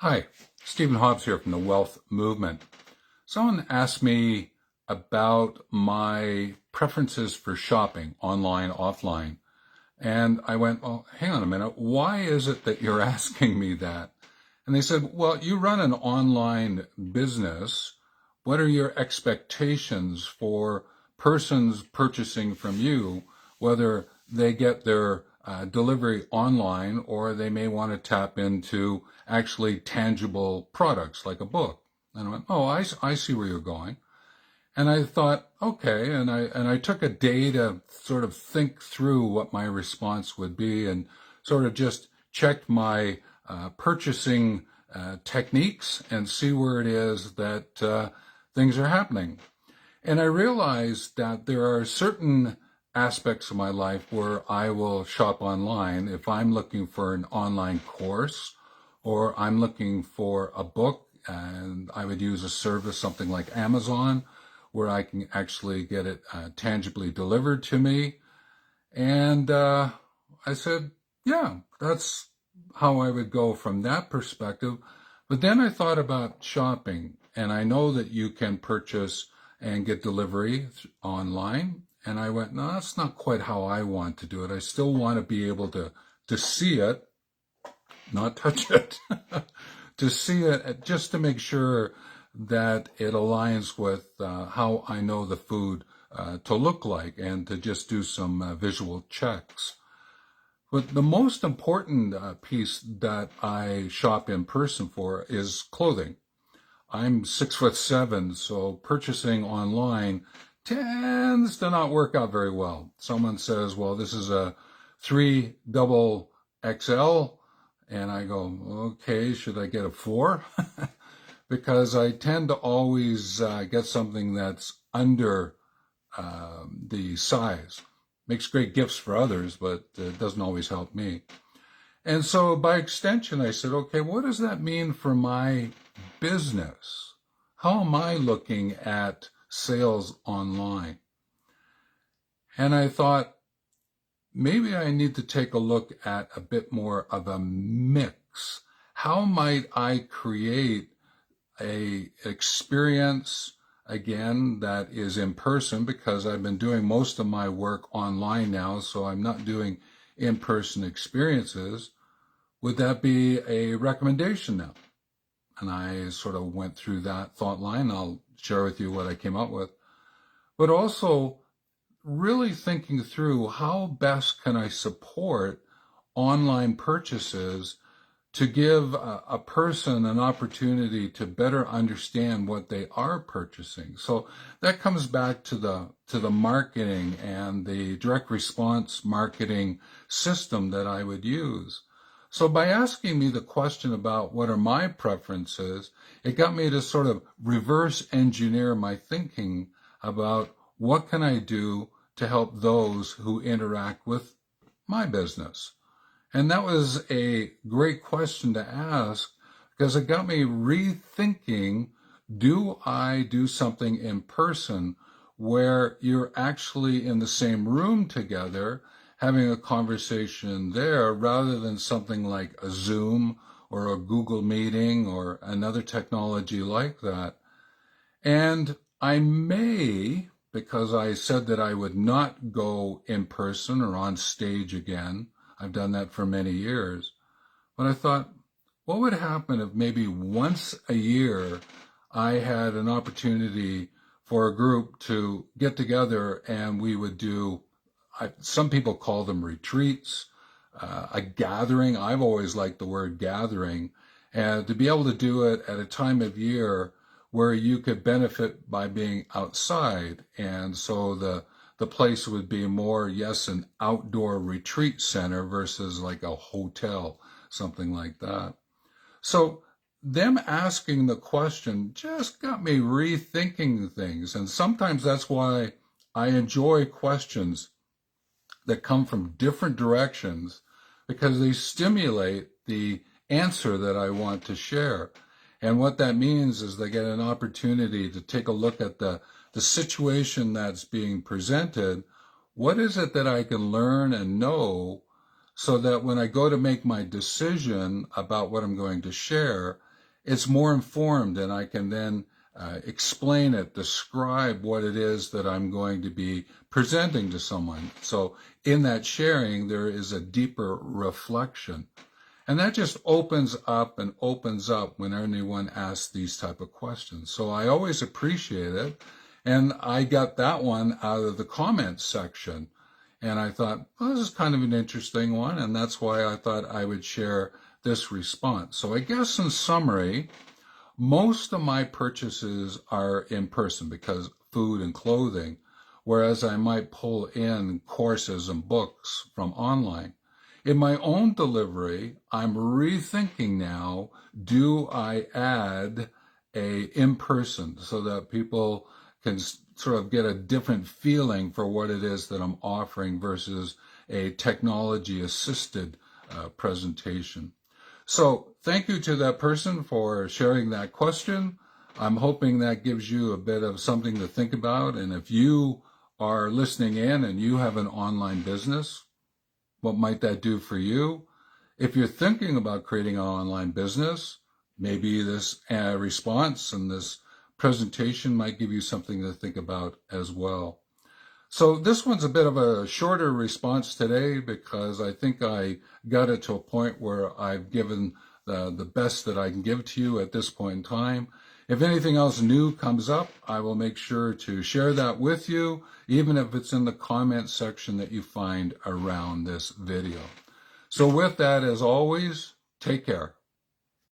Hi, Stephen Hobbs here from the Wealth Movement. Someone asked me about my preferences for shopping, online, offline. And I went, well, hang on a minute. Why is it that you're asking me that? And they said, well, you run an online business. What are your expectations for persons purchasing from you, whether they get their delivery online or they may want to tap into actually tangible products like a book? And I went, oh, I see where you're going. And I thought, okay, and I took a day to sort of think through what my response would be, and sort of just checked my purchasing techniques and see where it is that things are happening. And I realized that there are certain aspects of my life where I will shop online if I'm looking for an online course or I'm looking for a book, and I would use a service, something like Amazon, where I can actually get it tangibly delivered to me. And I said, yeah, that's how I would go from that perspective. But then I thought about shopping, and I know that you can purchase and get delivery online. And I went, no, that's not quite how I want to do it. I still want to be able to see it, not touch it, to see it just to make sure that it aligns with how I know the food to look like, and to just do some visual checks. But the most important piece that I shop in person for is clothing. I'm 6'7", so purchasing online tends to not work out very well. Someone says, well, this is a 3 double XL, and I go, okay, should I get a 4? Because I tend to always get something that's under the size. Makes great gifts for others, but it doesn't always help me. And so by extension, I said, okay, what does that mean for my business? How am I looking at sales online? And I thought, maybe I need to take a look at a bit more of a mix. How might I create a experience, again, that is in person, because I've been doing most of my work online now, so I'm not doing in-person experiences? Would that be a recommendation now? And I sort of went through that thought line. I'll share with you what I came up with. But also really thinking through, how best can I support online purchases to give a person an opportunity to better understand what they are purchasing. So that comes back to the marketing and the direct response marketing system that I would use. So by asking me the question about what are my preferences, it got me to sort of reverse engineer my thinking about what can I do to help those who interact with my business. And that was a great question to ask, because it got me rethinking, do I do something in person where you're actually in the same room together, having a conversation there, rather than something like a Zoom or a Google meeting or another technology like that? And I may, because I said that I would not go in person or on stage again, I've done that for many years. But I thought, what would happen if maybe once a year I had an opportunity for a group to get together, and we would do, some people call them retreats, a gathering. I've always liked the word gathering, and to be able to do it at a time of year where you could benefit by being outside. And so the place would be more, yes, an outdoor retreat center versus like a hotel, something like that. So them asking the question just got me rethinking things. And sometimes that's why I enjoy questions that come from different directions, because they stimulate the answer that I want to share. And what that means is they get an opportunity to take a look at the situation that's being presented. What is it that I can learn and know, so that when I go to make my decision about what I'm going to share, it's more informed, and I can then explain it, describe what it is that I'm going to be presenting to someone. So in that sharing, there is a deeper reflection. And that just opens up when anyone asks these type of questions. So I always appreciate it. And I got that one out of the comments section. And I thought, well, this is kind of an interesting one. And that's why I thought I would share this response. So I guess in summary, most of my purchases are in person because food and clothing, whereas I might pull in courses and books from online. In my own delivery, I'm rethinking now, do I add a in-person so that people can sort of get a different feeling for what it is that I'm offering versus a technology-assisted presentation. So thank you to that person for sharing that question. I'm hoping that gives you a bit of something to think about. And if you are listening in and you have an online business, what might that do for you? If you're thinking about creating an online business, maybe this response and this presentation might give you something to think about as well. So this one's a bit of a shorter response today because I think I got it to a point where I've given the best that I can give to you at this point in time. If anything else new comes up, I will make sure to share that with you, even if it's in the comment section that you find around this video. So with that, as always, take care.